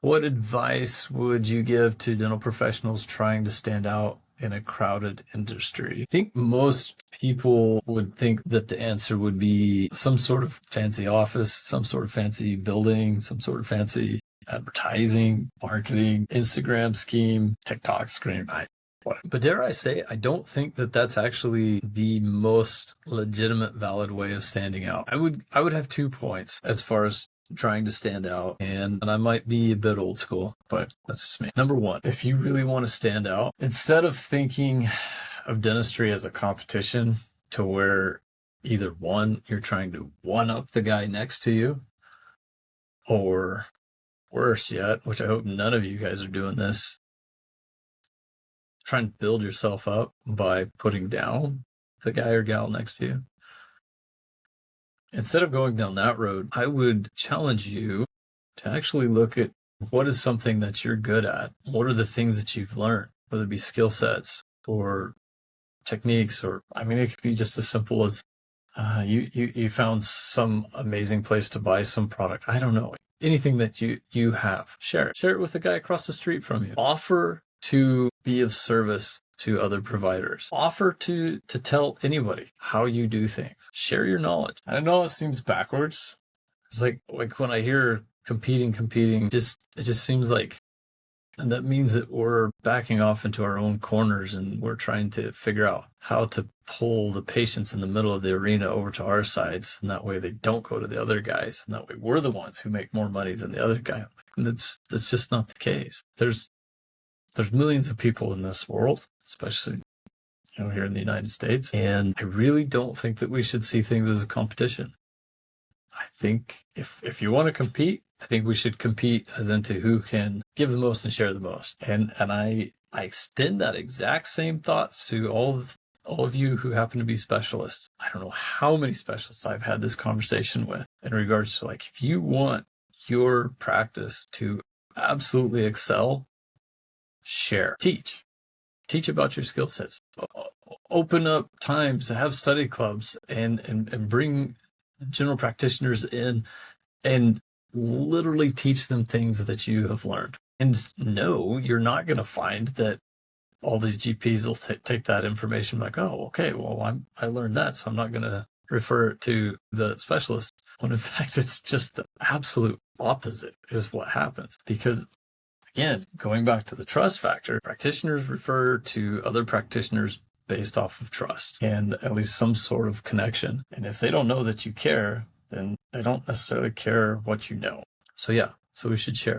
What advice would you give to dental professionals trying to stand out in a crowded industry? I think most people would think that the answer would be some sort of fancy office, some sort of fancy building, some sort of fancy advertising, marketing, Instagram scheme, TikTok scheme. But dare I say, I don't think that that's actually the most legitimate, valid way of standing out. I would have 2 points as far as trying to stand out, and I might be a bit old school, but that's just me. Number one, if you really want to stand out, instead of thinking of dentistry as a competition to where either one, you're trying to one up the guy next to you, or worse yet, which I hope none of you guys are doing this, trying to build yourself up by putting down the guy or gal next to you. Instead of going down that road, I would challenge you to actually look at what is something that you're good at. What are the things that you've learned, whether it be skill sets or techniques, or it could be just as simple as you found some amazing place to buy some product. I don't know. Anything that you have, share it. Share it with the guy across the street from you. Offer to be of service to other providers. Offer to tell anybody how you do things. Share your knowledge. I know it seems backwards. It's like when I hear competing, it just seems like, and that means that we're backing off into our own corners and we're trying to figure out how to pull the patients in the middle of the arena over to our sides. And that way they don't go to the other guys. And that way we're the ones who make more money than the other guy. And that's just not the case. There's millions of people in this world, especially here in the United States. And I really don't think that we should see things as a competition. I think if you want to compete, I think we should compete as into who can give the most and share the most. And I extend that exact same thought to all of you who happen to be specialists. I don't know how many specialists I've had this conversation with in regards to, like, if you want your practice to absolutely excel, share, teach about your skill sets, open up times to have study clubs and bring general practitioners in and literally teach them things that you have learned. And no, you're not going to find that all these GPs will take that information like, oh, okay, well, I learned that, so I'm not going to refer it to the specialist. When in fact, it's just the absolute opposite is what happens. Because again, going back to the trust factor, practitioners refer to other practitioners based off of trust and at least some sort of connection. And if they don't know that you care, then they don't necessarily care what you know. So yeah, so we should share.